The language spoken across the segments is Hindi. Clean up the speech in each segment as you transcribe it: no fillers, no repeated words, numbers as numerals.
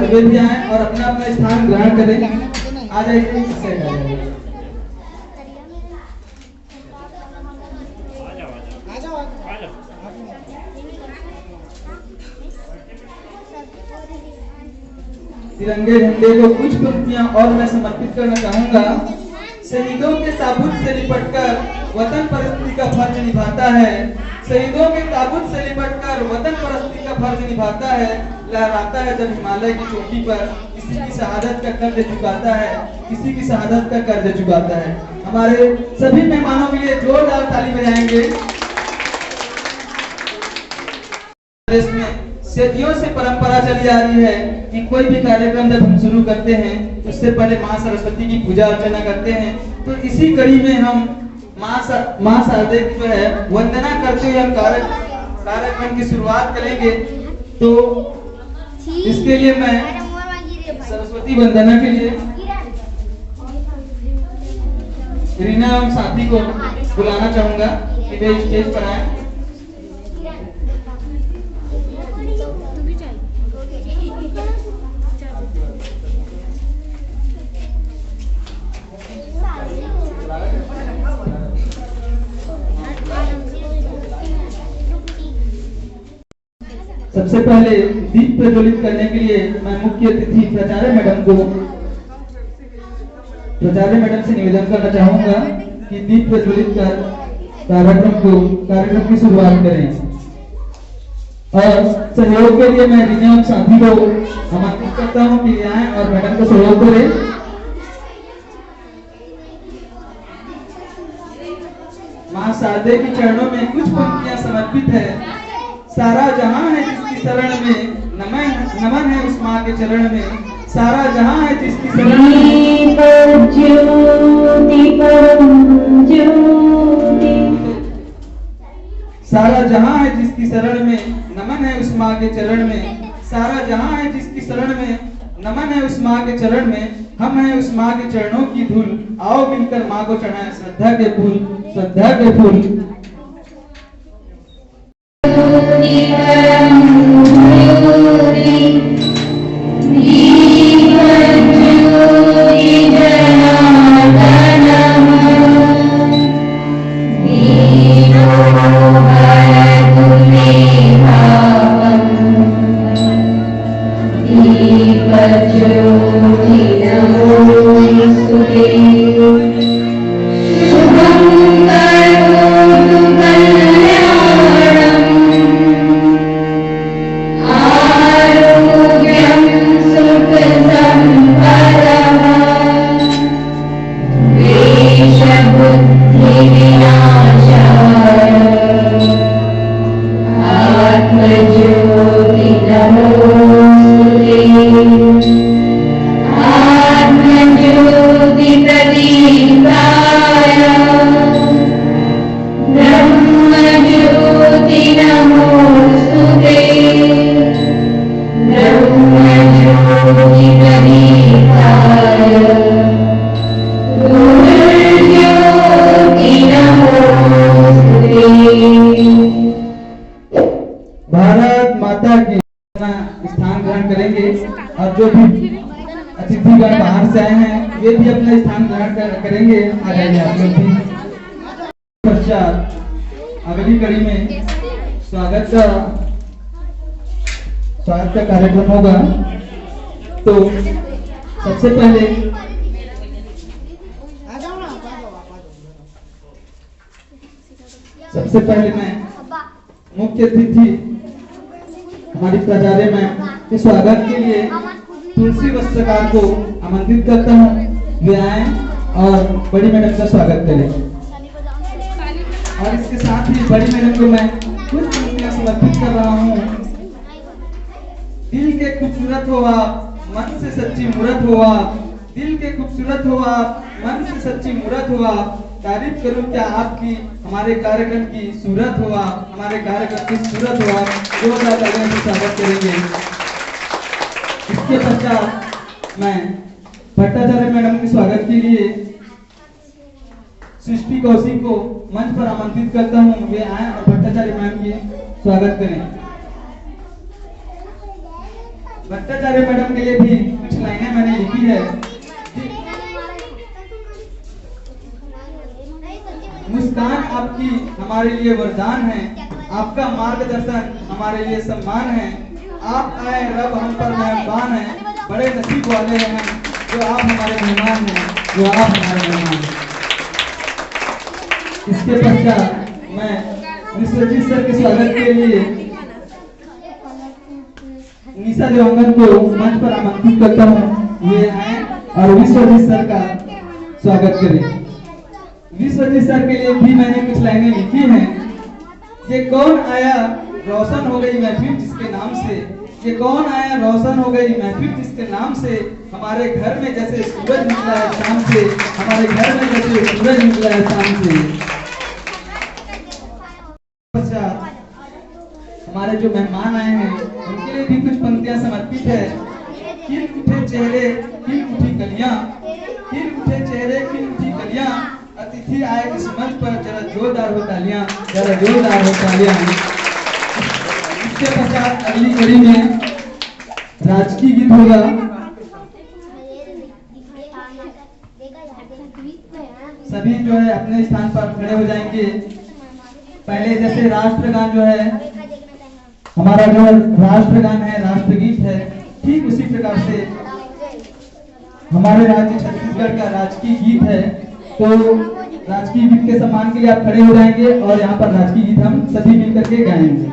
वे भी आए और अपना अपना स्थान ग्रहण करें। आ जाइए। तिरंगे झंडे को कुछ पंक्तियां और मैं समर्पित करना चाहूंगा। शहीदों के ताबूत से लिपटकर वतन परस्ती का फर्ज निभाता है। शहीदों के ताबूत से लिपटकर वतन परस्ती का फर्ज निभाता है। लहराता है जब हिमालय की चोटी पर, किसी की शहादत का कर्ज चुकाता है, किसी की शहादत का कर्ज चुकाता है। हमारे सभी मेहमानों के लिए जोरदार ताली बजाएंगे। देश में सदियों से परंपरा चली आ रही है कि कोई भी कार्यक्रम जब हम शुरू करते हैं उससे पहले माँ सरस्वती की पूजा अर्चना करते हैं। तो इसी कड़ी में हम माँ शारदे की जो है वंदना करते हुए हम कार्यक्रम की शुरुआत करेंगे। तो इसके लिए मैं सरस्वती वंदना के लिए रीना एवं साथी को बुलाना चाहूंगा कि वे स्टेज पर आए। सबसे पहले दीप प्रज्वलित करने के लिए मैं मुख्य अतिथि प्राचार्य मैडम से निवेदन करना चाहूंगा कि दीप प्रज्वलित कर कार्यक्रम की शुरुआत करें। और सहयोग के लिए मैं रीना साथी को आमंत्रित करता हूं कि आए और मैडम को सहयोग करें। मां शारदे के चरणों में कुछ पंक्तियां समर्पित है। सारा जहां है जिसकी शरण में, नमन है उस माँ के चरण में। सारा जहां है जिसकी शरण में, सारा जहां है जिसकी शरण में, नमन है उस माँ के चरण में। सारा जहां है जिसकी शरण में, नमन है उस माँ के चरण में। हम हैं उस माँ के चरणों की धूल, आओ मिलकर माँ को चढ़ाएं श्रद्धा के फूल, श्रद्धा के फूल। भारत माता की स्थान ग्रहण करेंगे और जो भी अतिथिगण बाहर से आए हैं वे भी अपना स्थान ग्रहण करेंगे। आ जाइए आप लोग भी। पश्चात अगली कड़ी में स्वागत का कार्यक्रम होगा। तो सबसे पहले मैं मुख्य अतिथि हमारी प्राचार्य मैम के स्वागत के लिए तुलसी वस्त्रकार को आमंत्रित करता हूँ। वे आए और बड़ी मैडम का स्वागत करें। और इसके साथ ही बड़ी मैडम को मैं कुछ पंक्तियां समर्पित कर रहा हूँ। दिल के खूबसूरत हो आप, मन से सच्ची मूरत हो आप। दिल के खूबसूरत हो आप, मन से सच्ची मूरत हो आप। तारीफ करूं क्या आपकी, हमारे कार्यक्रम की सूरत हो आप, हमारे कार्यक्रम की सूरत हो आप। जोरदार तालियों से स्वागत करेंगे। इसके पश्चात मैं भट्टाचार्य मैडम के स्वागत के लिए सृष्टि कौशिक को मंच पर आमंत्रित करता हूं। वे आए और भट्टाचार्य मैम के स्वागत करें। भट्टाचार्य मैडम के लिए भी कुछ लाइनें मैंने लिखी है। मुस्कान आपकी हमारे लिए वरदान है, आपका मार्गदर्शन हमारे लिए सम्मान है। आप आए रब हम पर मेहरबान है, बड़े नसीब वाले हैं जो आप हमारे मेहमान हैं, जो आप हमारे मेहमान हैं। इसके पश्चात मैं विश्वजीत सर के स्वागत के लिए निशा देवंगन को मंच पर आमंत्रित करता हूँ। वे आए और विश्वजीत सर का स्वागत करें। विश्वजीत सर के लिए भी मैंने कुछ लाइनें लिखी हैं। ये कौन आया रोशन हो गई महफिल जिसके नाम से, ये कौन आया रोशन हो गई महफिल जिसके नाम से। हमारे घर में जैसे सूरज निकला है शाम से, हमारे घर में जैसे सूरज निकला है शाम से। हमारे जो मेहमान आए हैं उनके लिए भी कुछ पंक्तियां समर्पित है। खिल उठे चेहरे खिल उठी कलियां, खिल उठे चेहरे खिल उठी कलियां। अतिथि आए इस मंच पर, जरा जोरदार हो तालियां, जरा जोरदार हो तालियां। इसके पश्चात अगली कड़ी में राजकीय गीत होगा। सभी जो है अपने स्थान पर खड़े हो जाएंगे। पहले जैसे राष्ट्रगान जो है हमारा जो राष्ट्रगान है, राष्ट्रगीत है, ठीक उसी प्रकार से हमारे राज्य छत्तीसगढ़ का राजकीय गीत है। तो राजकीय गीत के सम्मान के लिए आप खड़े हो जाएंगे और यहाँ पर राजकीय गीत हम सभी मिलकर के गाएंगे।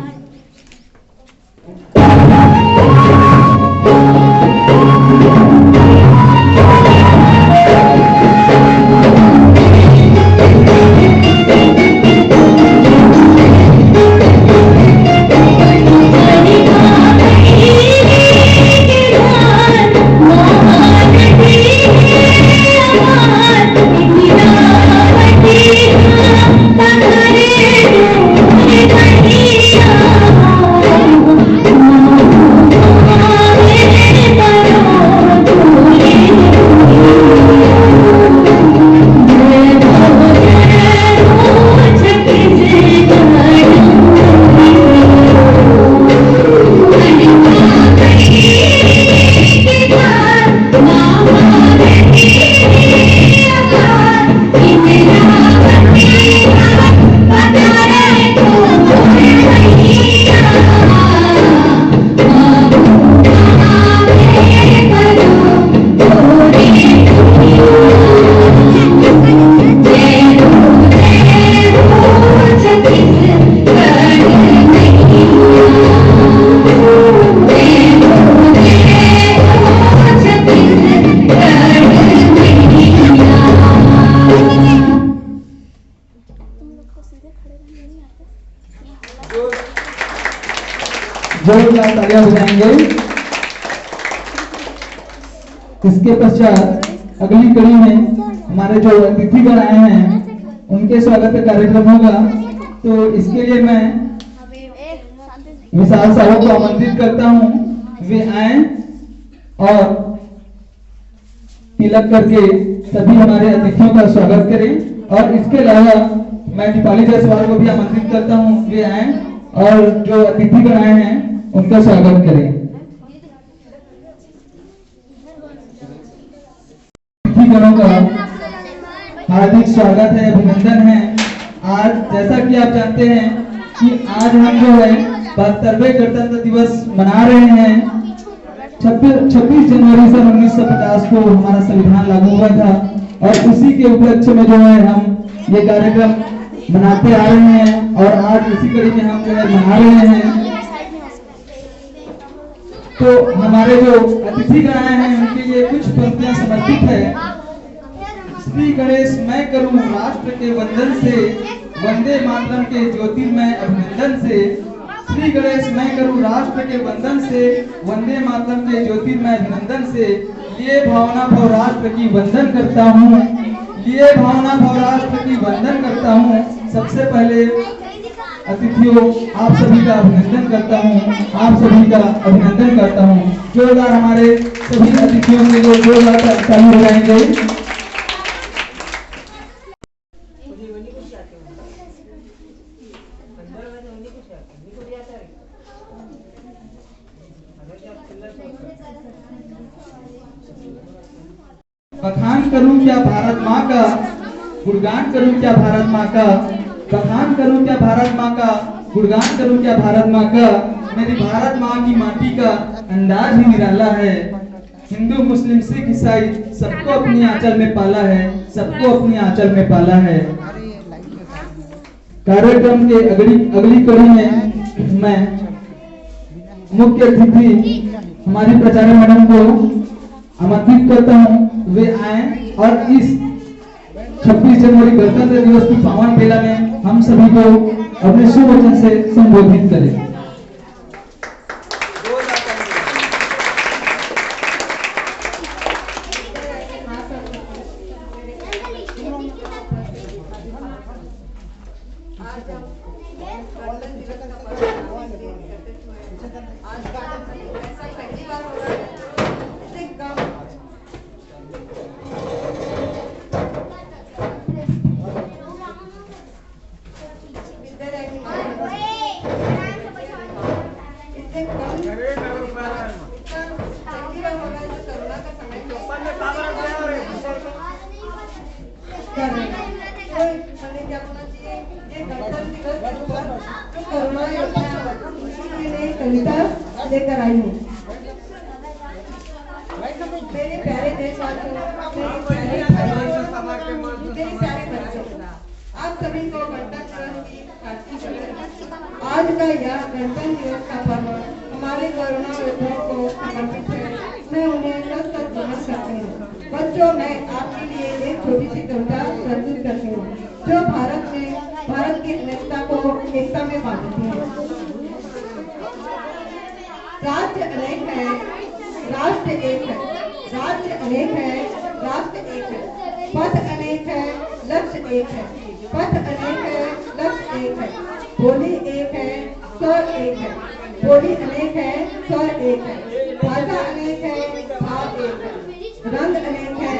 जोरदार तालियां बजाएंगे। इसके पश्चात अगली कड़ी में हमारे जो अतिथिगण आए हैं उनके स्वागत का कार्यक्रम होगा। तो इसके लिए मैं विशाल साहब को आमंत्रित करता हूं, वे आए और तिलक करके सभी हमारे अतिथियों का स्वागत करें। और इसके अलावा मैं दीपाली जायसवाल को भी आमंत्रित करता हूं, वे आए और जो अतिथिगण आए हैं उनका स्वागत करें। अतिथिगणों का हार्दिक स्वागत है, अभिनंदन है। आज जैसा कि आप जानते हैं कि आज हम जो है 72वें गणतंत्र दिवस मना रहे हैं। 26 जनवरी सन 1950 को हमारा संविधान लागू हुआ था और उसी के उपलक्ष्य में जो है हम ये कार्यक्रम मनाते आ रहे हैं और आज इसी कड़ी में हम जो है मना रहे हैं। तो हमारे जो अतिथिगण आए हैं उनके लिए कुछ पंक्तियां समर्पित है। श्री गणेश मैं करूं राष्ट्र के वंदन से, वंदे मातरम के ज्योतिर्मय अभिनंदन से। श्री गणेश मैं करूं राष्ट्र के वंदन से, वंदे मातरम के ज्योतिर्मय अभिनंदन से। लिए भावना भव राष्ट्र की वंदन करता हूँ, लिए भावना भव राष्ट्र की वंदन करता हूँ। सबसे पहले अतिथियों आप सभी का अभिनंदन करता हूँ, आप सभी का अभिनंदन करता हूँ। जोरदार हमारे सभी अतिथियों के लिए जोरदार ताली बजाएंगे। अंदर में कुछ है, कुछ आता है। अगर आप बखान करूं क्या भारत माँ का, गुणगान करूं क्या भारत माँ का, बखान करूं क्या भारत माँ का, गुणगान करूं क्या भारत माँ का। मेरी भारत माँ की माटी का अंदाज ही निराला है। हिंदू मुस्लिम सिख ईसाई सबको अपनी आंचल में पाला है, सबको अपनी आंचल में पाला है। कार्यक्रम के अगली कड़ी में मैं मुख्य अतिथि हमारी प्राचार्य मैडम को आमंत्रित करता हूँ, वे आए और इस 26 जनवरी गणतंत्र दिवस की पावन बेला में हम सभी को अपने शुभ वचन से संबोधित करें। कविता लेकर आई हूँ। मेरे प्यारे देशवासियों, मेरे प्यारे बच्चों, आप सभी को गणतंत्र दिवस की हार्दिक शुभकामनाएं। आज का यह गणतंत्र दिवस का पर्व हमारे कोरोना योद्धाओं को समर्पित है। मैं उन्हें सत सत नमन करती हूँ। बच्चों, मैं आपके लिए एक छोटी सी कविता प्रस्तुत करती हूँ जो भारत की अनेकता को एकता में बांधती है। राज्य अनेक है, राष्ट्र एक है। राज्य अनेक है, राष्ट्र एक है। पथ अनेक है, लक्ष्य एक है। पथ अनेक है, लक्ष्य एक है। बोली एक है, स्वर एक है। बोली अनेक है, स्वर एक है। भाषा अनेक है, भाव एक है। रंग अनेक है,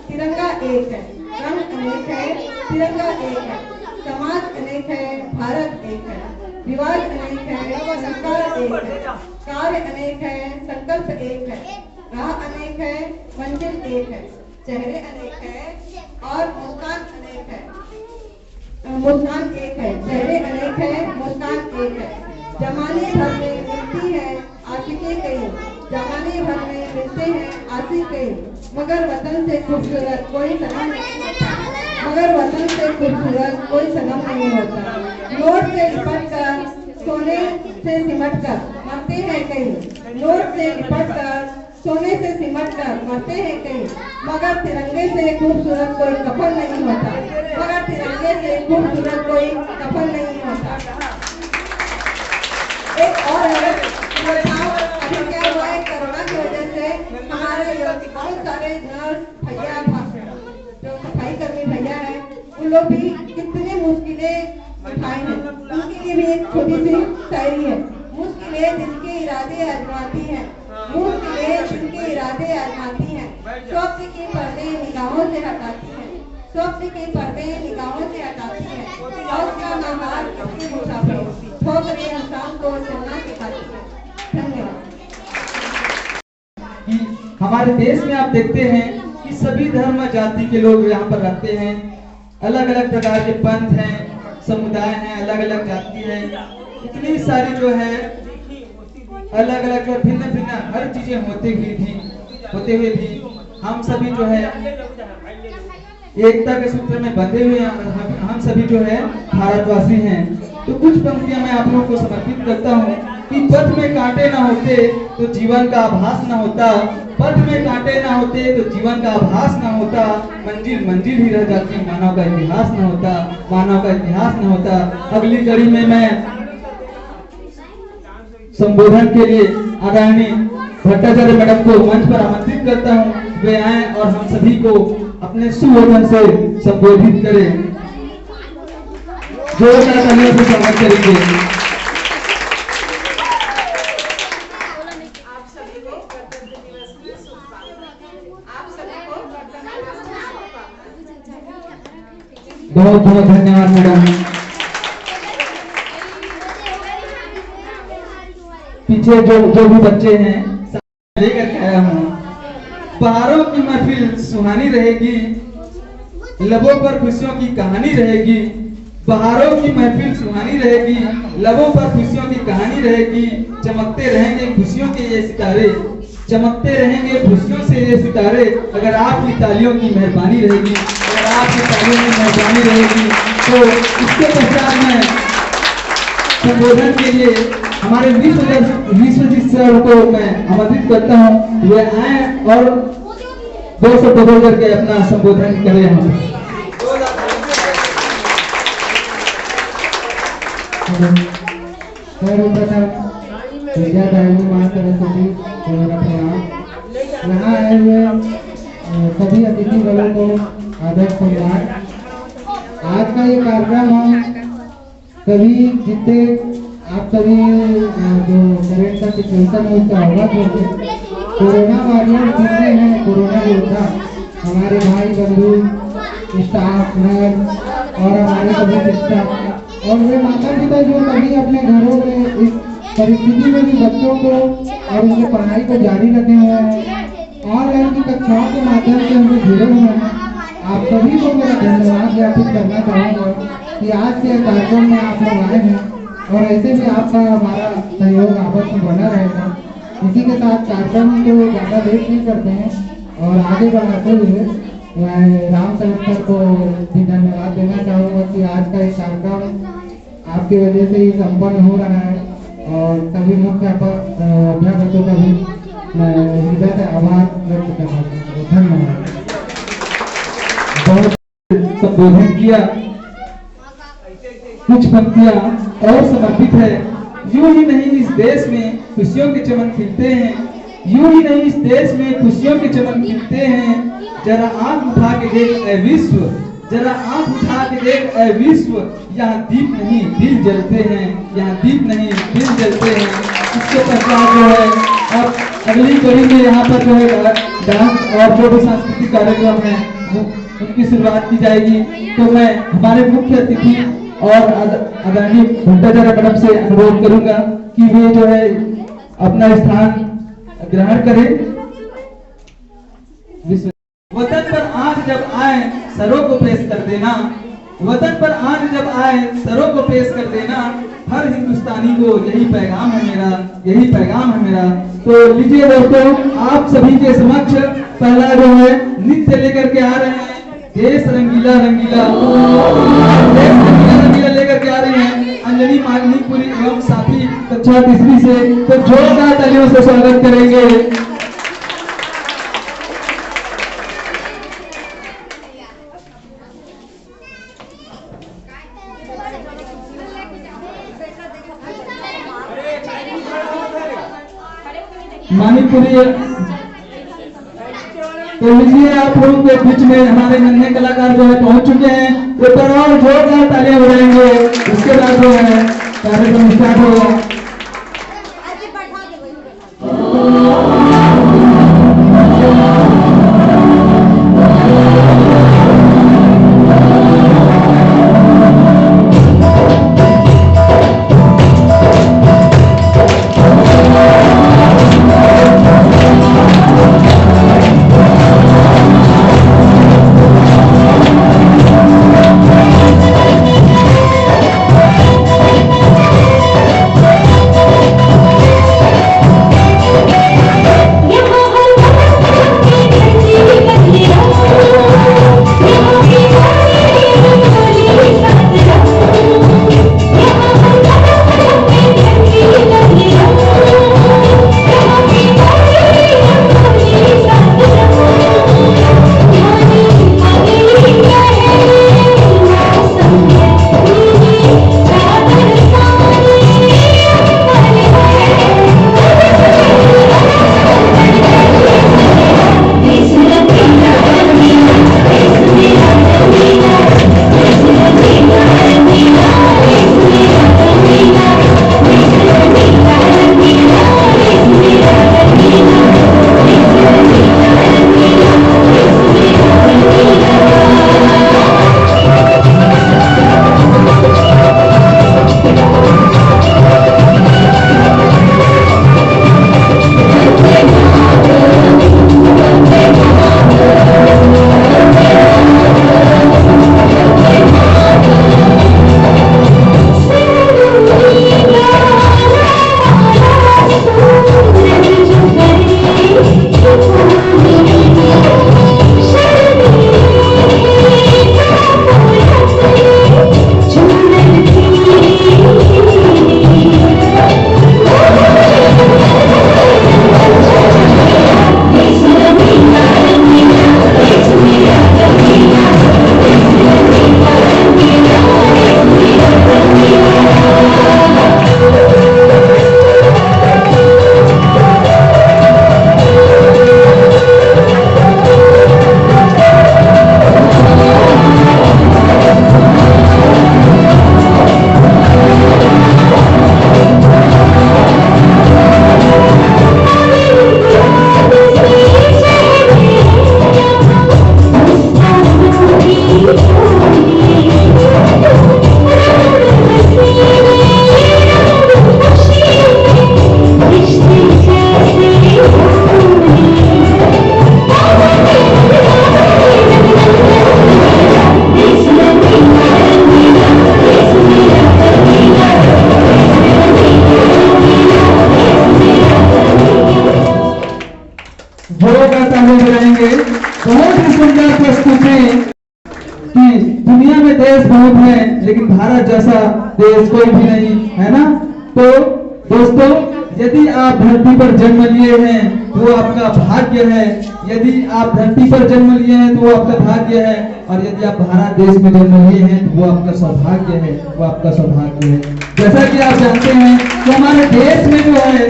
तिरंगा एक है। रंग अनेक है, तिरंगा एक है। समाज अनेक है, भारत एक है। रिवाज अनेक है, संस्कार एक है। कार्य अनेक है, संकल्प एक है। राह अनेक है, मंजिल एक है। चेहरे अनेक है और मुस्कान अनेक है। मुस्कान एक है। चेहरे अनेक है, मुस्कान एक है। जमाने भर में मिलती है आशिकें कई। जमाने भर में मिलते हैं आशिक कई। मगर वतन से खूबसूरत कोई सनम नहीं होता। मगर वतन से खूबसूरत कोई सनम नहीं होता। नोट से लिपट कर, सोने से सिमट कर मरते हैं कई। नोट से लिपट कर, सोने से सिमट कर मरते हैं कई। मगर तिरंगे से खूबसूरत कोई कफन नहीं होता। मगर तिरंगे से खूबसूरत कोई कफन नहीं होता। एक और है, अभी क्या हुआ है, कोरोना की वजह से हमारे बहुत सारे नर्स भैया जो सफाई कर्मी भैया है, उन लोग भी कितने मुश्किलें उठाए हैं। उनके लिए भी एक छोटी सी शायरी है। मुश्किलें जिनके इरादे आजमाती हैं, मुश्किलें जिनके इरादे आजमाती हैं। स्वप्न के पर्दे निगाहों से हटाती हैं। स्वप्न के पर्दे निगाहों से हटाती हैं। और क्या नामार किसके मुसाफिर ठोकरे इंसान को चलना सिखाती है। धन्यवाद। हमारे देश में आप देखते हैं कि सभी धर्म जाति के लोग यहाँ पर रहते हैं। अलग अलग प्रकार के पंथ हैं, समुदाय हैं, अलग अलग जाति है। इतनी सारी जो है अलग अलग जो भिन्न भिन्न हर चीजें होते हुए भी हम सभी जो है एकता के सूत्र में बंधे हुए हैं। हम सभी जो है भारतवासी हैं। तो कुछ पंक्तियां मैं आप लोगों को समर्पित करता हूँ कि पथ में कांटे ना होते तो जीवन का आभास ना होता। पथ में कांटे ना होते तो जीवन का आभास ना होता। मंजिल मंजिल ही रह जाती, मानव का इतिहास ना होता। मानव का इतिहास ना होता। अगली कड़ी में मैं संबोधन के लिए आदरणीय भट्टाचार्य मैडम को मंच पर आमंत्रित करता हूँ। वे आए और हम सभी को अपने सुवचन से संबोधित करें। जोरदार तालियों से स्वागत करेंगे। बहुत बहुत धन्यवाद मैडम। पीछे जो भी बच्चे हैं लेकर के आया हूँ। बहारों की महफिल सुहानी रहेगी, लबों पर खुशियों की कहानी रहेगी। बहारों की महफिल सुहानी रहेगी, लबों पर खुशियों की कहानी रहेगी। चमकते रहेंगे खुशियों के ये सितारे, चमकते रहेंगे खुशियों से ये सितारे। अगर आपकी तालियों की मेहरबानी रहेगी, अगर आपकी तालियों की मेहरबानी रहेगी। तो इसके पश्चात में संबोधन के लिए हमारे विश्वजीत सर को मैं आमंत्रित करता हूँ, वे आए और 2 शब्द बोल करके अपना संबोधन करें। हम सर्वप्रथम विद्यादायिनी माँ सरस्वती को मेरा प्रणाम। यहाँ आए हुए सभी अतिथि वालों को आदर सम्मान। आज का ये कार्यक्रम हम सभी जितने आप सभी जो करंट का सिचुएशन है उससे अवगत होंगे। कोरोना वॉरियर जितने हैं, कोरोना योद्धा, हमारे भाई बंधु, स्टाफ, नर्स और हमारे सभी शिक्षक और वे माता पिता जो कभी अपने घरों में इस परिस्थिति में भी बच्चों को और उनकी पढ़ाई को जारी रखे हुए हैं, ऑनलाइन की कक्षाओं के माध्यम से उनसे जुड़े हुए हैं। आप सभी को मेरा धन्यवाद ज्ञापित करना चाहूँगा कि आज के कार्यक्रम में आप लोग आए हैं और ऐसे भी आपका हमारा सहयोग आपस में बना रहेगा। इसी के साथ कार्यक्रम को ज़्यादा देर नहीं करते हैं और आगे बढ़ाते हुए मैं राम सर को भी धन्यवाद देना चाहूँगा कि आज का ये कार्यक्रम आपकी वजह से ही संपन्न हो रहा है और सभी मुख्य अध्यापकों का भी मैं हृदय से आभार व्यक्त करना चाहूँगा। धन्यवाद। बहुत संबोधन किया, कुछ पंक्तियां और समर्पित है। यूं ही नहीं इस देश में खुशियों के चमन खिलते हैं, यूं ही नहीं इस देश में खुशियों के चमन खिलते हैं। जरा आंख उठा के देख ऐ विश्व, जरा आंख उठा के देख ऐ विश्व, यहाँ दीप नहीं दिल जलते हैं, यहाँ दीप नहीं दिल जलते हैं। इसके पश्चात जो है अब अगली कड़ी में यहाँ पर जो है डांस और जो भी सांस्कृतिक कार्यक्रम है उनकी शुरुआत की जाएगी। तो मैं हमारे मुख्य अतिथि और आदरणीय भट्टाचार्य मैडम से अनुरोध करूंगा कि वे जो है अपना स्थान ग्रहण करें। वतन पर आंच जब आए सरों को पेश कर देना, वतन पर आंच जब आए सरों को पेश कर देना। हर हिंदुस्तानी को यही पैगाम है मेरा, यही पैगाम है मेरा। तो लीजिए दोस्तों, आप सभी के समक्ष पहला जो है नृत्य लेकर के आ रहे हैं, देश रंगीला रंगीला, देश रंगीला रंगीला लेकर के आ रही हैं अंजलि मागनीपुरी एवं साथी कक्षा 3वीं से। तो जोरदार तालियों से स्वागत करेंगे। मानीपुरी। तो लीजिए आप लोगों के बीच में हमारे नन्हे कलाकार जो है पहुंच चुके हैं। तो और जोरदार तालियां बजाएंगे, उसके बाद जो है कार्यक्रम स्टार्ट होगा। करेंगे बहुत ही सुंदर प्रस्तुति कि दुनिया में देश बहुत है लेकिन भारत जैसा देश कोई भी नहीं है ना। तो दोस्तों, यदि आप धरती पर जन्म लिए हैं तो वो आपका भाग्य है, यदि आप धरती पर जन्म लिए हैं तो वो आपका भाग्य है, और यदि आप भारत देश में जन्म लिए हैं तो वो आपका सौभाग्य है, वो आपका सौभाग्य है। जैसा कि आप जानते हैं कि हमारे देश में जो है,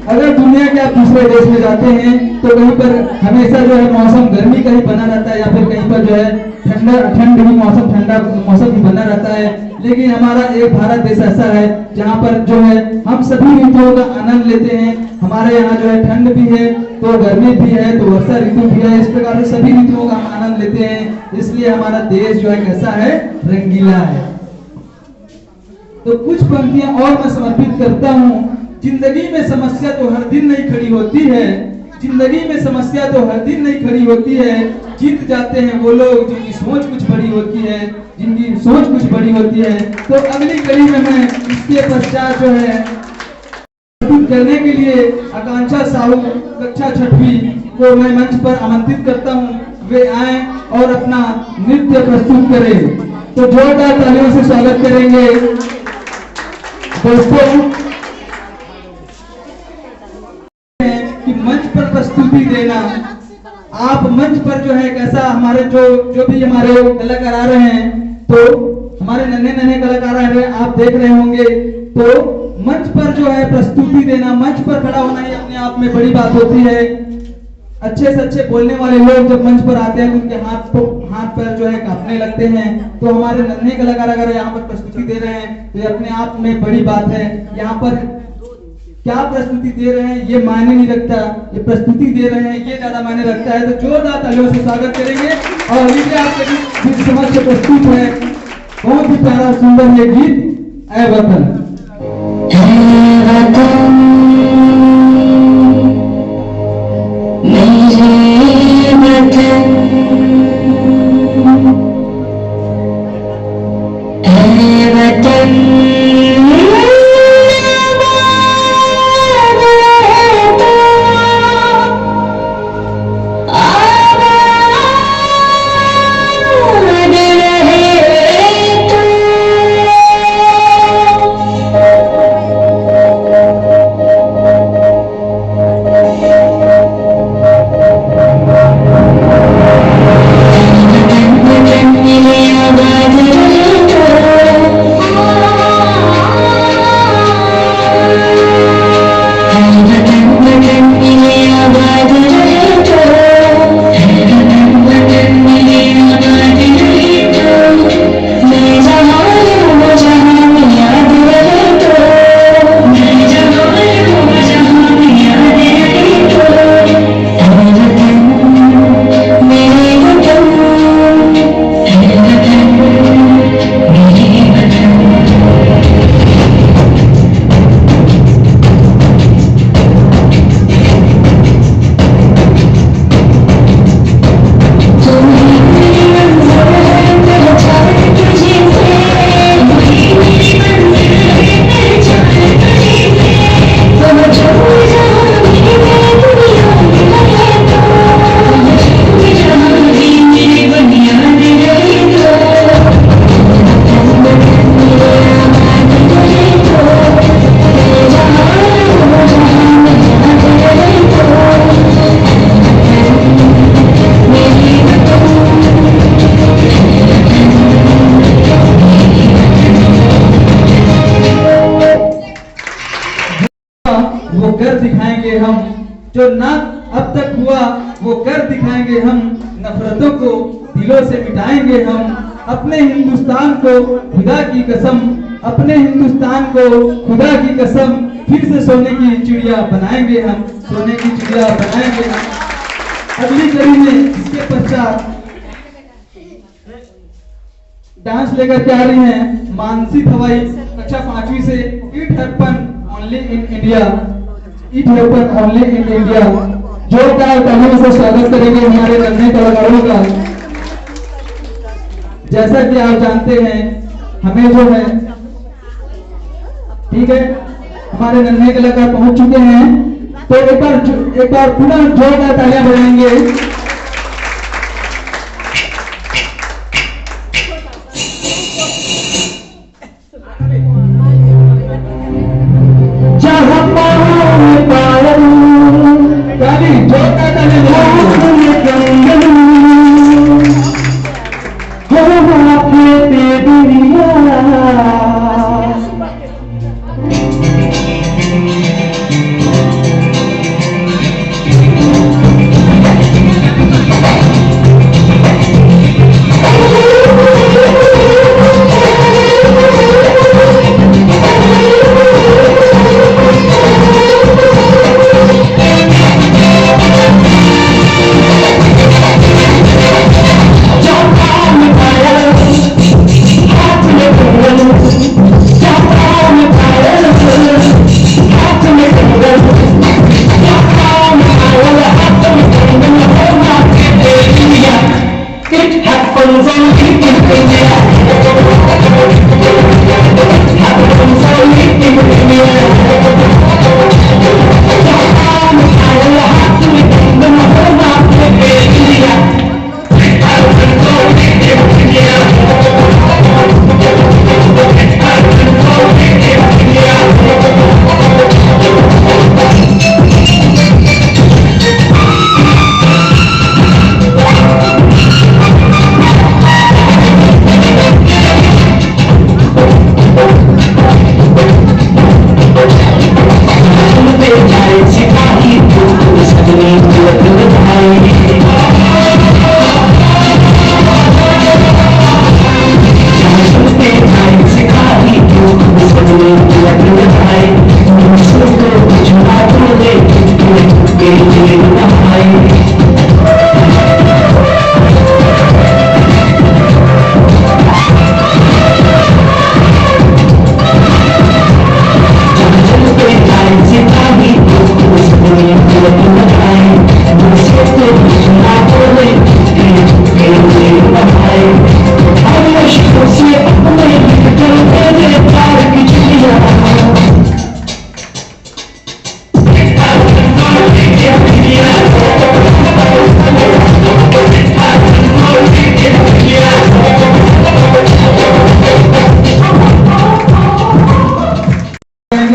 अगर दुनिया के आप दूसरे देश में जाते हैं तो कहीं पर हमेशा जो है मौसम गर्मी का ही बना रहता है, या फिर कहीं पर जो है ठंड ही मौसम, ठंडा मौसम ही बना रहता है। लेकिन हमारा एक भारत देश ऐसा है जहाँ पर जो है हम सभी ऋतुओं का आनंद लेते हैं। हमारे यहाँ जो है ठंड भी है तो गर्मी भी है तो वर्षा ऋतु भी है, इस प्रकार से सभी ऋतुओं का हम आनंद लेते हैं। इसलिए हमारा देश जो है कैसा है, रंगीला है। तो कुछ पंक्तियां और मैं समर्पित करता हूँ। जिंदगी में समस्या तो हर दिन नहीं खड़ी होती है, जिंदगी में समस्या तो हर दिन नहीं खड़ी होती है। जीत जाते हैं वो लोग जिनकी सोच कुछ बड़ी होती है, जिनकी सोच कुछ बड़ी होती है। तो अगली कड़ी में मैं इसके पश्चात जो है प्रस्तुत करने के लिए आकांक्षा साहू कक्षा 6वीं को मैं मंच पर आमंत्रित करता हूँ। वे आए और अपना नृत्य प्रस्तुत करें। तो जोरदार तालियों से स्वागत करेंगे। दोस्तों, कि मंच पर प्रस्तुति देना, आप मंच पर जो है कैसा, हमारे जो भी हमारे कलाकार आ रहे हैं, तो हमारे नन्हे कलाकार आ रहे हैं, आप देख रहे होंगे। तो मंच पर जो है प्रस्तुति देना, मंच पर खड़ा होना ही अपने आप में बड़ी बात होती है। अच्छे से अच्छे बोलने वाले लोग जब मंच पर आते हैं तो उनके हाथ पैर जो है कांपने लगते हैं। तो हमारे नन्हे कलाकार अगर यहाँ पर प्रस्तुति दे रहे हैं तो ये अपने आप में बड़ी बात है। यहाँ पर क्या प्रस्तुति दे रहे हैं ये मायने नहीं रखता, ये प्रस्तुति दे रहे हैं ये ज्यादा मायने रखता है। तो जोरदार तालियों से स्वागत करेंगे। और लीजिए आपके बीच समक्ष प्रस्तुत है बहुत ही प्यारा सुंदर ये गीत, ऐ वतन। वो कर दिखाएंगे हम, जो ना अब तक हुआ वो कर दिखाएंगे हम। नफरतों को दिलों से मिटाएंगे हम। अपने हिंदुस्तान को खुदा की कसम, अपने हिंदुस्तान को खुदा की कसम, फिर से सोने की चिड़िया बनाएंगे हम, सोने की चिड़िया बनाएंगे हम। अगली कड़ी में इसके पश्चात डांस लेकर के आ रही हैं मानसी थवाई कक्षा 5वीं से। It happen only in India, it happen only in India. जोरदार तालियों से स्वागत करेंगे हमारे नन्हे कलाकारों का। जैसा कि आप जानते हैं हमें जो है, ठीक है, हमारे नन्हे कलाकार पहुंच चुके हैं। तो एक बार पुनः जोरदार तालियां बजाएंगे।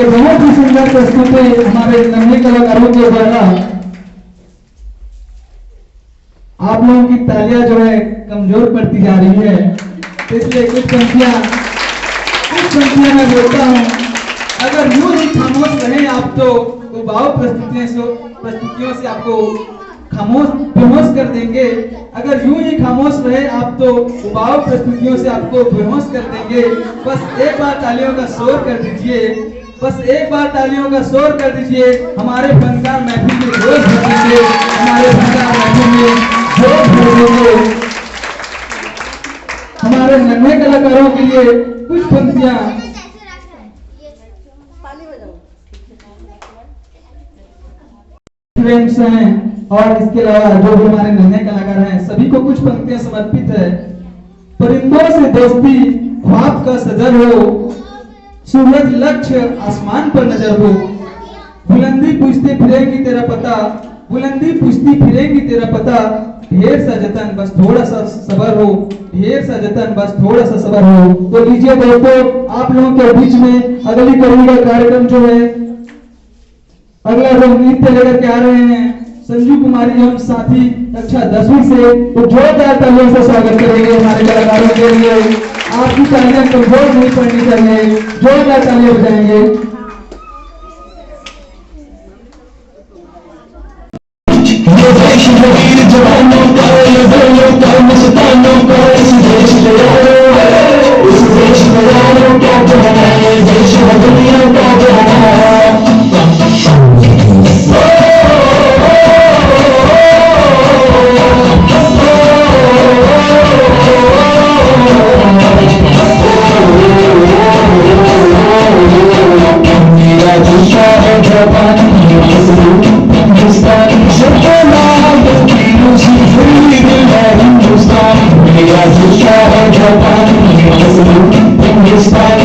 बहुत ही सुंदर प्रस्तुति हमारे नन्हे कलाकारों के द्वारा। आप लोगों की तालियां जो है कमजोर पड़ती जा रही है, तो इसलिए कुछ पंक्तियां मैं बोलता हूं। अगर यूं ही खामोश रहे आप तो उबाऊ प्रस्तुतियों से आपको बेहोश कर देंगे। अगर यूं ही खामोश रहे आप तो उबाऊ प्रस्तुतियों से आपको बेहोश कर देंगे। बस एक बार तालियों का शोर कर दीजिए, बस एक बार तालियों का शोर कर दीजिए। हमारे फनकार महफिल में जोश भर दीजिए, हमारे फनकार महफिल में जोश भर दीजिए। हमारे नन्हे कलाकारों के लिए कुछ पंक्तियां। फ्रेंड्स हैं और इसके अलावा जो भी हमारे नन्हे कलाकार हैं सभी को कुछ पंक्तियां समर्पित है। परिंदों से दोस्ती ख्वाब का सजर हो, सूरज लक्ष्य आसमान पर नजर हो, बुलंदी पूछती फिरेंगी तेरा पता, बुलंदी पूछती फिरेंगी तेरा पता, ढेर सा जतन बस थोड़ा सा सबर हो, ढेर सा जतन बस थोड़ा सा सबर हो। तो लीजिए दोस्तों, आप लोगों के बीच में अगली कड़ी का कार्यक्रम जो है, अगला जो नृत्य लेकर के आ रहे हैं संजू कुमारी हम साथी कक्षा 10वीं से, तो जोरदार तालियों से स्वागत करेंगे हमारे कलाकारों के लिए। आपकी तालियां कमजोर नहीं पड़नी चाहिए, जोरदार तालियां बजाएंगे। History,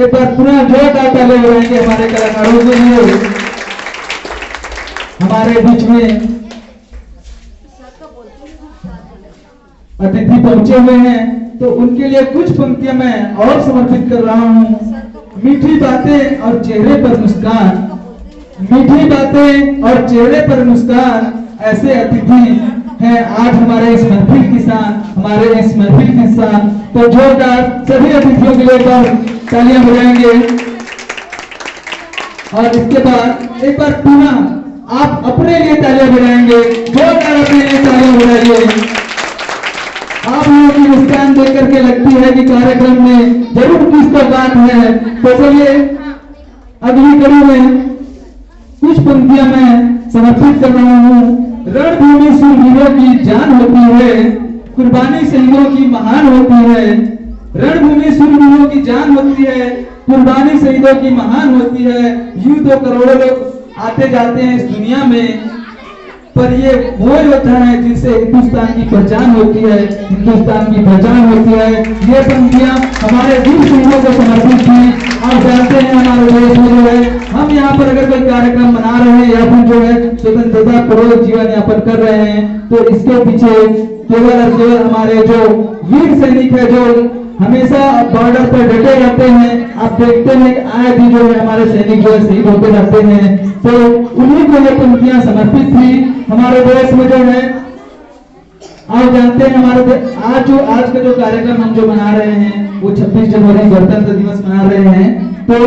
एक बार पुनः जोरदार ताली बजाएंगे हमारे कलाकारों के लिए। हमारे बीच में अतिथि पहुंचे हुए हैं तो उनके लिए कुछ पंक्तियां मैं और समर्पित कर रहा हूं। मीठी बातें और चेहरे पर मुस्कान, मीठी बातें और चेहरे पर मुस्कान, ऐसे अतिथि हैं आज हमारे इस महफिल की शान, हमारे इस महफिल की शान। तो जोरदार सभी अतिथियों के लिए तालियां बजाएंगे। और इसके बाद एक बार पुनः आप अपने लिए तालियां बजाएंगे, जोरदार अपने लिए तालियां बजाइए। आप लोगों की मुस्कान देख करके लगती है कि कार्यक्रम में जरूर कुछ तो बात है। तो चलिए अगली कड़ी में कुछ पंक्तियां मैं समर्पित कर रहा हूँ। रणभूमि शूरवीरों की जान होती है, कुर्बानी शहीदों की महान होती है। रणभूमि शूरवीरों की जान होती है, कुर्बानी शहीदों की महान होती है। यूं तो करोड़ों लोग आते जाते हैं इस दुनिया में, पर ये वो योद्धा है जिनसे हिंदुस्तान की पहचान होती है, हिंदुस्तान की पहचान होती है। ये पंक्तियां हमारे वीर शहीदों को समर्पित थी। आप जानते हैं हमारे देश में जो है, हम यहाँ पर अगर कोई कार्यक्रम मना रहे हैं या फिर जो है स्वतंत्रता पूर्वक जीवन यापन कर रहे हैं, तो इसके पीछे केवल और केवल हमारे जो वीर सैनिक है जो हमेशा बॉर्डर पर डटे रहते हैं। आप देखते हैं कि आए भी जो है हमारे सैनिक जो है शहीद होते रहते हैं, तो उन्हीं को ये पंक्तियां समर्पित थी। हमारे देश में जो है आप जानते हैं हमारे आज का जो कार्यक्रम हम जो मना रहे हैं वो 26 जनवरी गणतंत्र दिवस मना रहे हैं। तो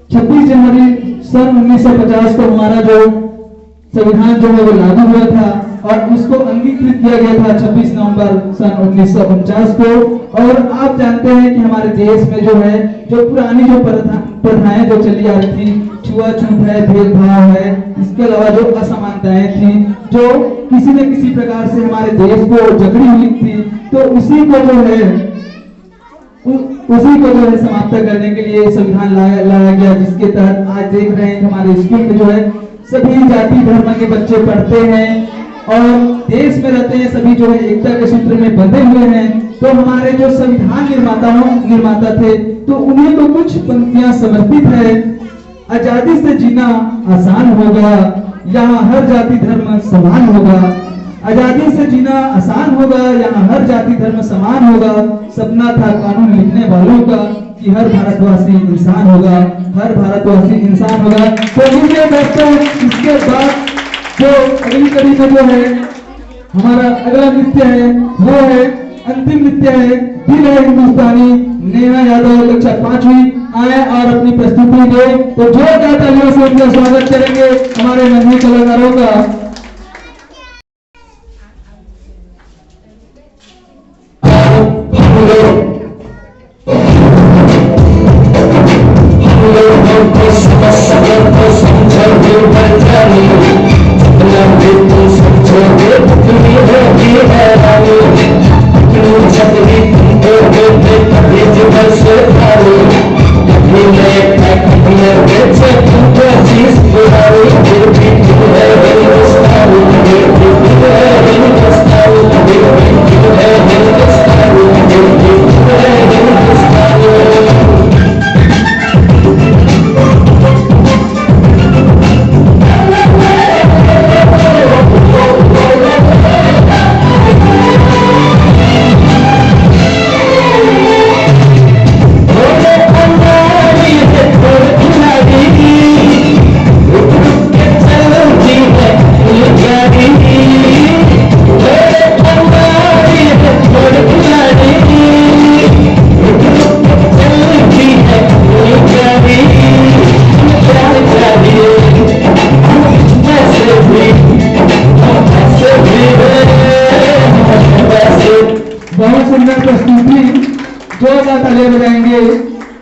26 जनवरी सन 1950 को हमारा जो संविधान जो है वो लागू हुआ था। और उसको अंगीकृत किया गया था 26 नवंबर सन 1949 को। और आप जानते हैं कि हमारे देश में जो है जो पुरानी जो प्रथाएं जो चली आ रही थी, छुआछूत है, भेदभाव है, इसके अलावा जो असमानताएं थी जो किसी न किसी प्रकार से हमारे देश को जकड़ी हुई थी, तो उसी को जो है समाप्त करने के लिए संविधान लाया गया, जिसके तहत आज देख रहे हैं कि हमारे स्कूल में जो है सभी जाति धर्म के बच्चे पढ़ते हैं और देश में रहते हैं, सभी जो है एकता के सूत्र में बंधे हुए हैं। तो हमारे जो संविधान निर्माता थे, तो उन्हीं को कुछ पंक्तियां समर्पित है। आजादी से जीना आसान होगा, यहाँ हर जाति धर्म समान होगा। आजादी से जीना आसान होगा, यहाँ हर जाति धर्म समान होगा। सपना था कानून लिखने वालों का कि हर भारतवासी इंसान होगा, हर भारतवासी इंसान होगा। तो मुझे दोस्तों इसके बाद जो अगली कड़ी में जो है हमारा अगला नृत्य है, वो है अंतिम नृत्य है दिल है हिंदुस्तानी। नेहा यादव कक्षा 5वीं आए और अपनी प्रस्तुति दे। तो जोरदार तालियों से उनका स्वागत करेंगे हमारे नन्हे कलाकारों का।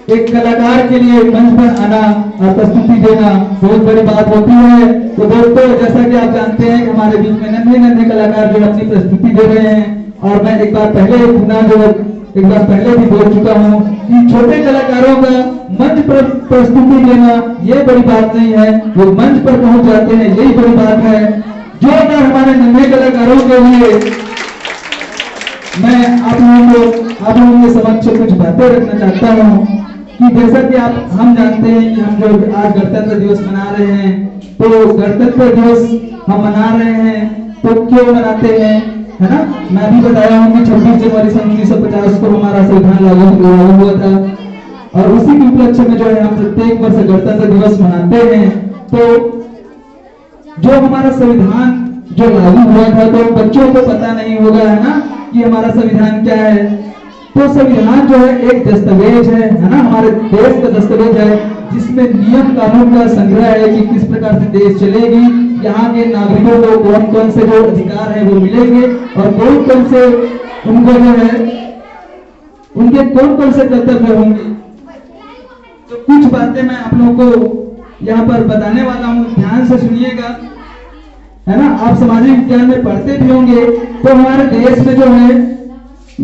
एक कलाकार के लिए मंच पर आना और प्रस्तुति देना बहुत बड़ी बात होती है। तो दोस्तों जैसा कि आप जानते हैं कि हमारे बीच में नन्हे कलाकार जो अपनी प्रस्तुति दे रहे हैं, और मैं एक बार पहले भी बोल चुका हूँ कि छोटे कलाकारों का मंच पर प्रस्तुति देना ये बड़ी बात नहीं है, वो मंच पर पहुंच जाते हैं यही बड़ी बात है। जोरदार हमारे नन्हे कलाकारों के लिए मैं आप लोगों के समक्ष कुछ बातें रखना चाहता हूँ कि जैसा कि हम जानते हैं कि हम जो आज गणतंत्र दिवस मना रहे हैं, तो गणतंत्र दिवस हम मना रहे हैं तो क्यों मनाते हैं, है ना। मैं भी बताया हूँ कि 26 जनवरी सन 1950 को हमारा संविधान लागू हुआ था और उसी के उपलक्ष्य में जो है हम प्रत्येक वर्ष गणतंत्र दिवस मनाते हैं। तो जो हमारा संविधान जो लागू हुआ था, तो बच्चों को पता नहीं होगा, है ना, कि हमारा संविधान क्या है। तो संविधान जो है एक दस्तावेज है ना, हमारे देश का दस्तावेज है जिसमें नियम कानून का संग्रह है कि किस प्रकार से देश चलेगी, यहाँ के नागरिकों को कौन कौन से जो अधिकार है वो मिलेंगे और कौन कौन से उनको जो है उनके कौन कौन से कर्तव्य होंगे। तो कुछ बातें मैं आप लोगों को यहाँ पर बताने वाला हूँ, ध्यान से सुनिएगा, है ना। आप सामाजिक विज्ञान में पढ़ते भी होंगे। तो हमारे देश में जो है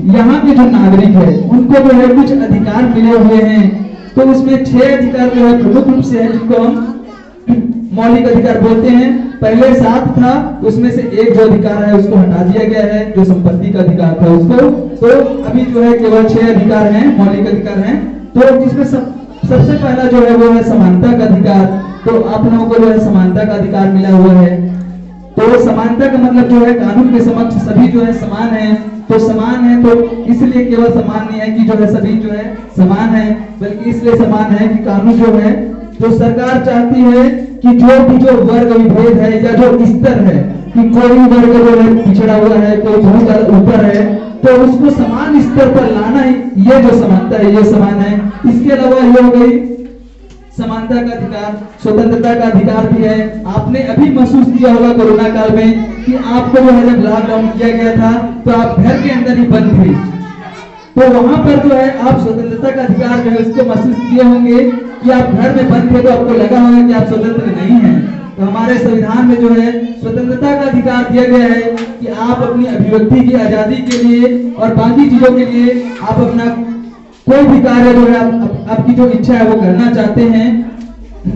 यहाँ के जो नागरिक है उनको जो है कुछ अधिकार मिले हुए हैं। तो उसमें 6 अधिकार जो है प्रमुख रूप से है, जिनको हम मौलिक अधिकार बोलते हैं। पहले 7 था, उसमें से एक जो अधिकार है उसको हटा दिया गया है, जो संपत्ति का अधिकार था उसको। तो अभी जो है केवल 6 अधिकार हैं, मौलिक अधिकार हैं। तो जिसमें सबसे पहला जो है वो है समानता का अधिकार। तो आप लोगों को जो है समानता का अधिकार मिला हुआ है। तो समानता का मतलब जो है कानून के समक्ष सभी जो है समान है। तो समान है तो इसलिए केवल समान नहीं है कि जो है सभी जो है समान है, बल्कि इसलिए समान है कि कानून जो है, जो सरकार चाहती है कि जो भी जो वर्ग विभेद है या जो स्तर है कि कोई वर्ग जो है पिछड़ा हुआ है, कोई बहुत ऊपर है, तो उसको समान स्तर पर लाना ही ये जो समानता है, ये समान है। इसके अलावा ये हो गई समानता का अधिकार, स्वतंत्रता का अधिकार भी है। आपने अभी महसूस किया होगा कोरोना काल में कि आपको जो है जब लॉकडाउन किया गया था तो आप घर के अंदर ही बंद थे, तो वहां पर जो है आप स्वतंत्रता का अधिकार जो है उसको महसूस किए होंगे कि आप घर में बंद थे, तो आपको लगा होगा कि आप स्वतंत्र नहीं हैं। तो हमारे संविधान में जो है स्वतंत्रता का अधिकार दिया गया है कि आप अपनी अभिव्यक्ति की आजादी के लिए और बाकी चीजों के लिए आप अपना कोई भी कार्य जो है आपकी जो इच्छा है वो करना चाहते हैं,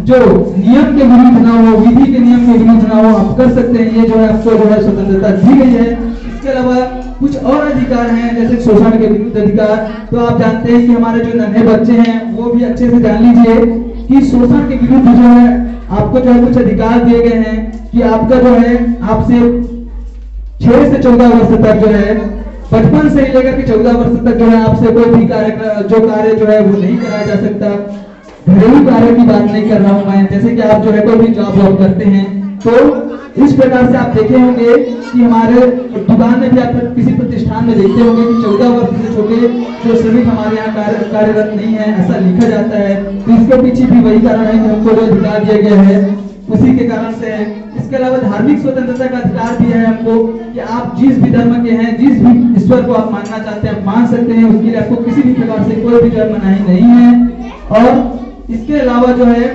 जो नियम के विरुद्ध ना हो, विधि के नियम के विरुद्ध ना हो, आप कर सकते हैं। ये जो है आपको जो है स्वतंत्रता दी गई है। इसके अलावा कुछ और अधिकार हैं जैसे शोषण के विरुद्ध अधिकार। तो आप जानते हैं कि हमारे जो नन्हे बच्चे हैं वो भी अच्छे से जान लीजिए कि शोषण के विरुद्ध जो है आपको जो है कुछ अधिकार दिए गए हैं कि आपका जो है आपसे 6 से 14 वर्ष तक जो है, बचपन से ही लेकर के 14 वर्ष तक जो है आपसे कोई भी कार्य जो है वो नहीं कराया जा सकता। घरेलू कार्य की बात नहीं कर रहा हूं मैं, जैसे कि आप जो है कोई भी जॉब वॉब करते हैं तो इस प्रकार से आप देखे होंगे कि हमारे दुकान में भी आप किसी प्रतिष्ठान में देखते होंगे कि 14 वर्ष से छोटे जो श्रमिक हमारे यहाँ कार्यरत नहीं है, ऐसा लिखा जाता है। तो इसके पीछे भी वही कारण है कि हमको जो अधिकार दिया गया है उसी के कारण से है। इसके अलावा धार्मिक स्वतंत्रता का अधिकार भी है हमको कि आप जिस भी धर्म के हैं, जिस भी ईश्वर को आप मानना चाहते हैं आप मान सकते हैं, उसके लिए आपको किसी भी प्रकार से कोई भी जो मनाही नहीं है। और इसके अलावा जो है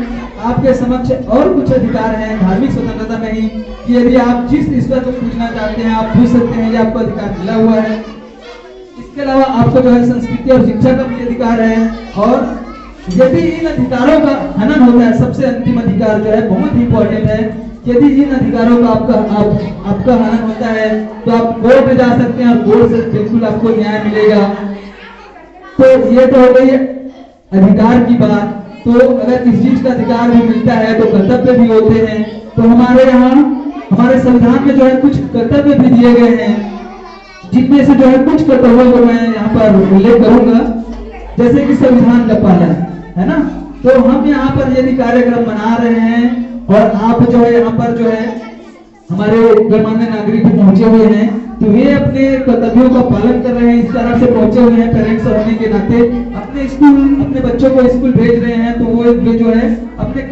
आपके समक्ष और कुछ अधिकार हैं धार्मिक स्वतंत्रता में ही कि यदि आप जिस ईश्वर को पूजना चाहते हैं आप पूछ सकते हैं, ये आपको अधिकार मिला हुआ है। इसके अलावा आपको जो है संस्कृति और शिक्षा का भी अधिकार है। और यदि इन अधिकारों का हनन होता है, सबसे अंतिम अधिकार जो है बहुत ही इंपॉर्टेंट है, यदि इन अधिकारों का आपका हनन होता है तो आप कोर्ट में जा सकते हैं और कोर्ट से बिल्कुल आपको न्याय मिलेगा। तो ये तो हो गई अधिकार की बात। तो अगर किसी चीज का अधिकार भी मिलता है तो कर्तव्य भी होते हैं। तो हमारे यहाँ हमारे संविधान में जो है कुछ कर्तव्य भी दिए गए हैं, जिनमें से जो है कुछ कर्तव्यों को मैं यहाँ पर उल्लेख करूंगा, जैसे कि संविधान का पालन, है ना। तो हम यहाँ पर यदि कार्यक्रम मना रहे हैं और आप जो है यहाँ पर जो है हमारे गणमान्य नागरिक पहुंचे हुए हैं, तो वे अपने कर्तव्यों का पालन कर रहे हैं, इस तरह से पहुंचे हुए हैं पेरेंट्स होने के नाते, अपने स्कूल अपने बच्चों को स्कूल भेज रहे हैं, तो वो जो है अपने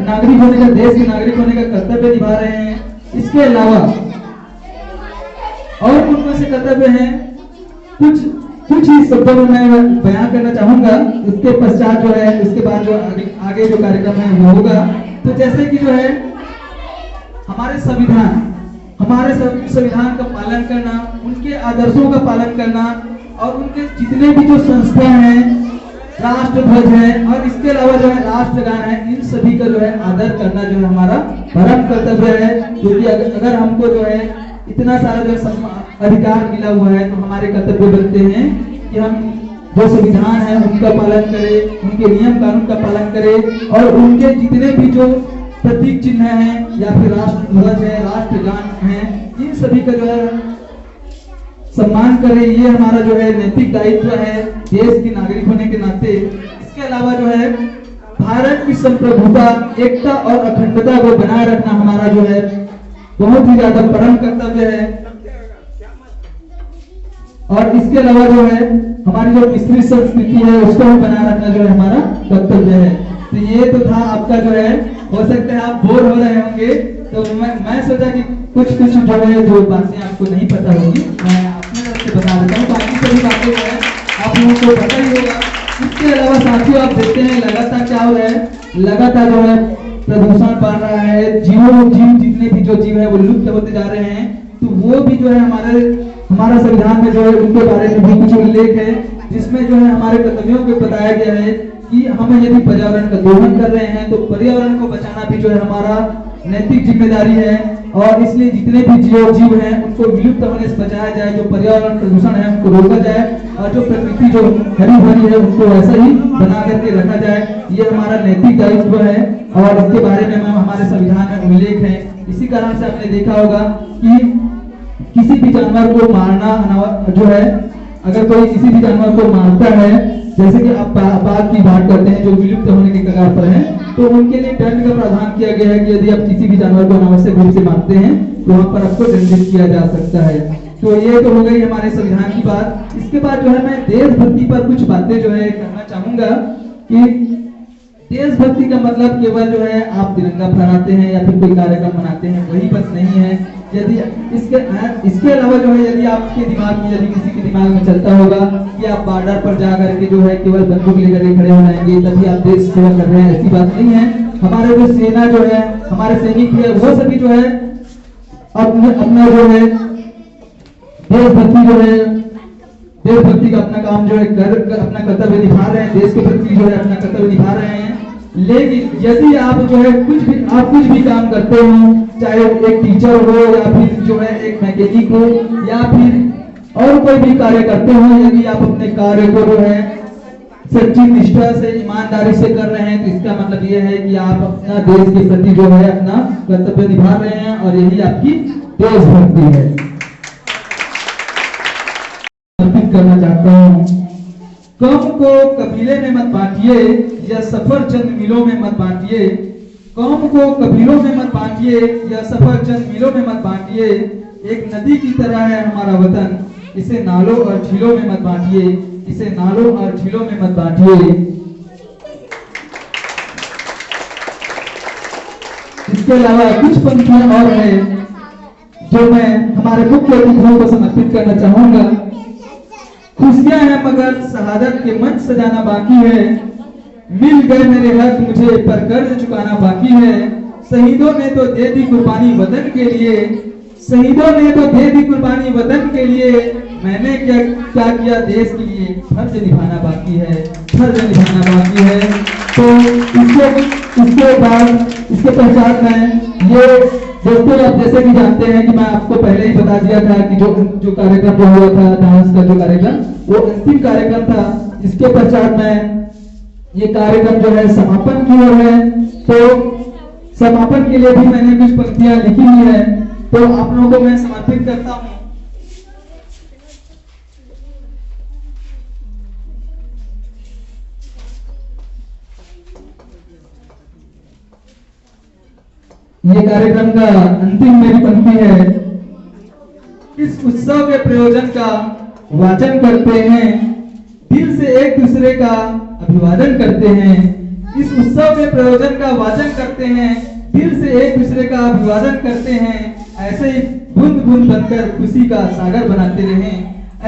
नागरिक होने का, देश के नागरिक होने का कर्तव्य निभा रहे हैं। इसके अलावा और उनमें से कर्तव्य हैं कुछ ही शब्दों में मैं बयान करना चाहूंगा, उसके पश्चात जो है उसके बाद जो आगे जो कार्यक्रम है वो होगा। तो जैसे कि जो है हमारे संविधान का पालन करना, उनके आदर्शों का पालन करना और उनके जितने भी जो संस्था हैं, राष्ट्र ध्वज है और इसके अलावा जो है राष्ट्रगान है, इन सभी का जो है आदर करना जो है हमारा परम कर्तव्य है। क्योंकि अगर हमको जो है इतना सारा जो अधिकार मिला हुआ है तो हमारे कर्तव्य बनते हैं कि हम जो संविधान है उनका पालन करें, उनके नियम कानून का पालन करें और उनके जितने भी जो प्रतीक चिन्ह है या फिर राष्ट्र ध्वज है, राष्ट्रगान है, इन सभी का जो है सम्मान करें। ये हमारा जो है नैतिक दायित्व है देश के नागरिक होने के नाते। इसके अलावा जो है भारत की संप्रभुता, एकता और अखंडता को बनाए रखना हमारा जो है बहुत ही ज्यादा परम कर्तव्य है। और इसके अलावा जो है हमारी जो मिश्रित संस्कृति है उसको भी बनाए रखना जो है हमारा कर्तव्य है। तो ये तो था आपका जो है, हो सकता है आप बोर हो रहे होंगे, तो मैं सोचा कि कुछ जो है जो बातें आपको नहीं पता होगी मैं अपने तरफ से बता देता हूँ। बाकी सभी बातें जो है आप लोगों को पता ही होगा। इसके अलावा साथियों आप देखते हैं लगातार क्या हो रहा है, लगातार जो है प्रदूषण बढ़ रहा है, जीव जितने भी जो जीव है वो लुप्त होते जा रहे हैं। तो वो भी जो है हमारा संविधान में जो है उनके बारे में भी कुछ उल्लेख है, जिसमें जो है हमारे कर्तव्यों को बताया गया है कि हम यदि पर्यावरण का दोहन कर रहे हैं तो पर्यावरण को बचाना भी जो है हमारा नैतिक जिम्मेदारी है। और इसलिए जितने भी जीव हैं उनको विलुप्त होने से बचाया जाए, जो पर्यावरण प्रदूषण है उनको रोका जाए और जो प्रकृति जो हरी भरी है उनको वैसा ही बना करके रखा जाए। ये हमारा नैतिक दायित्व है और इसके बारे में हमारे संविधान में उल्लेख है। इसी कारण से आपने देखा होगा कि किसी भी जानवर को मारना जो है, अगर कोई किसी भी जानवर को मारता है, जैसे कि आप बाघ की बात करते हैं जो विलुप्त होने के कगार पर हैं, तो उनके लिए दंड का प्रावधान किया गया है कि यदि आप किसी भी जानवर को अनावश्यक रूप से मारते हैं तो वहां पर आपको दंडित किया जा सकता है। तो ये तो हो गई हमारे संविधान की बात। इसके बाद जो है मैं देशभक्ति पर कुछ बातें जो है करना चाहूंगा कि देशभक्ति का मतलब केवल जो है आप तिरंगा फहराते हैं या फिर कोई कार्यक्रम मनाते हैं वही बस नहीं है। यदि इसके अलावा जो है यदि आपके दिमाग में, यदि किसी के दिमाग में चलता होगा कि आप बॉर्डर पर जा करके जो है केवल बंदूक लेकर खड़े हो जाएंगे तभी आप देश सेवा कर रहे हैं, ऐसी बात नहीं है। हमारे जो सेना जो है, हमारे सैनिक है, वो सभी जो है अपना जो है देशभक्ति जो है, देशभक्ति का अपना काम जो है कर अपना कर्तव्य निभा रहे हैं, देश के प्रति जो है अपना कर्तव्य निभा रहे हैं। लेकिन यदि आप जो है कुछ भी काम करते हो, चाहे एक टीचर हो या फिर जो है एक मैकेनिक हो या फिर और कोई भी कार्य करते हो, यदि आप अपने कार्य को जो है सच्ची निष्ठा से, ईमानदारी से कर रहे हैं तो इसका मतलब यह है कि आप अपना देश के प्रति जो है अपना कर्तव्य निभा रहे हैं और यही आपकी देशभक्ति है। करना चाहता हूँ, कम को कबीले में मत बांटिए या सफरचंद मिलों में मत बांटिए। कौम को कबीलों में मत बांटिए या सफरचंद मिलों में मत बांटिए। एक नदी की तरह है हमारा वतन, इसे नालों और झीलों में मत बांटिए, इसे नालों और झीलों में मत बांटिए। इसके अलावा कुछ पंक्तियां और हैं जो मैं हमारे मुख्य अतिथियों को समर्पित करना चाहूंगा। खुशियां हैं मगर शहादत के मंच सजाना बाकी है। मिल गए मेरे हक मुझे पर कर्ज चुकाना बाकी है। शहीदों ने तो दे दी कुर्बानी वतन के लिए, शहीदों ने तो दे दी कुर्बानी वतन के लिए। मैंने क्या किया देश के लिए, फर्ज निभाना बाकी है, फर्ज निभाना बाकी है। तो इसके बाद इसके पहचान में ये दोस्तों, आप जैसे कि जानते हैं कि मैं आपको पहले ही बता दिया था कि जो कार्यक्रम जो हुआ था डांस का जो कार्यक्रम, वो अंतिम कार्यक्रम था। इसके पश्चात में ये कार्यक्रम जो है समापन की ओर है। तो समापन के लिए भी मैंने कुछ पंक्तियां लिखी हुई है, तो आप लोगों को मैं समर्पित करता हूँ। ये कार्यक्रम का अंतिम मेरी पंक्ति है। इस उत्सव के प्रयोजन का वाचन करते हैं, दिल से एक दूसरे का अभिवादन करते हैं। इस उत्सव के प्रयोजन का वाचन करते हैं, दिल से एक दूसरे का अभिवादन करते हैं। ऐसे ही बूंद बूंद बनकर खुशी का सागर बनाते रहें,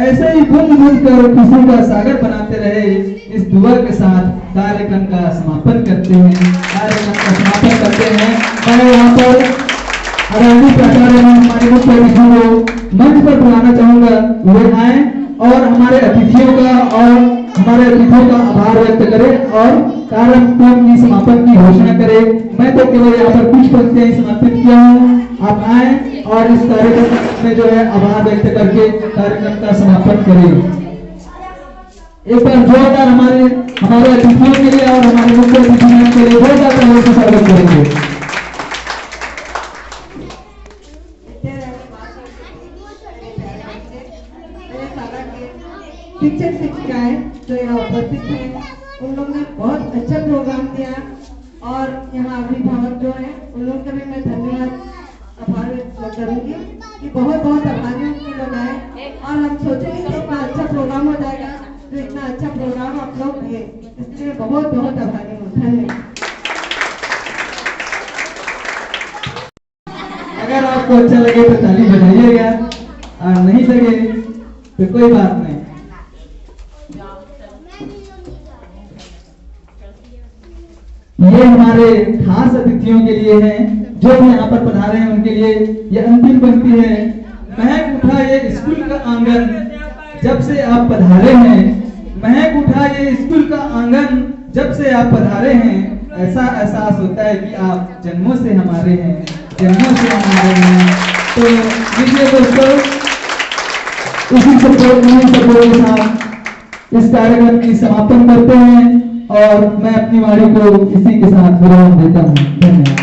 ऐसे ही बूंद बूंद कर खुशी का सागर बनाते रहे। इस दुआ के साथ कार्यक्रम का समापन करते हैं, कार्यक्रम का समापन करते हैं। मैं यहाँ पर आदरणीय प्राचार्य हमारे मुख्य अतिथियों को मंच पर बुलाना चाहूंगा, वे आए और हमारे अतिथियों का आभार व्यक्त करें और कार्यक्रम की समापन की घोषणा करें। मैं तो केवल यहाँ पर कुछ पंक्तियां समर्पित किया हूँ, आप आए और इस कार्यक्रम में जो है आभार व्यक्त करके कार्यक्रम का समापन करें। एक बार जोरदार हमारे अतिथियों के लिए और हमारे मुख्य अतिथियों के लिए जोरदार तालियों से स्वागत करेंगे। शिक्षक शिक्षिकाएं जो यहाँ उपस्थित हैं, उन लोगों ने बहुत अच्छा प्रोग्राम दिया और यहाँ अभिभावक जो हैं उन लोगों का भी मैं धन्यवाद आभार व्यक्त करूंगी कि बहुत आभारी हूँ कि लोग आए और हम सोचे कि इतना अच्छा प्रोग्राम हो जाएगा, तो इतना अच्छा प्रोग्राम आप लोग दिए, इसलिए बहुत आभारी हूँ। धन्यवाद। अगर आपको अच्छा लगे तो ताली बजाइएगा और नहीं लगे तो कोई बात नहीं। ये हमारे खास अतिथियों के लिए है जो यहाँ पर पधारे हैं, उनके लिए ये अंतिम पंक्ति है। महक उठा ये स्कूल का आंगन जब से आप पधारे हैं, महक उठा ये स्कूल का आंगन जब से आप पधारे हैं। ऐसा एहसास होता है कि आप जन्मों से हमारे हैं, जन्मों से हमारे हैं। तो लीजिए दोस्तों, इसी सपोर्ट के साथ इस कार्यक्रम की समापन करते हैं और मैं अपनी वाणी को इसी के साथ विराम देता हूँ। धन्यवाद।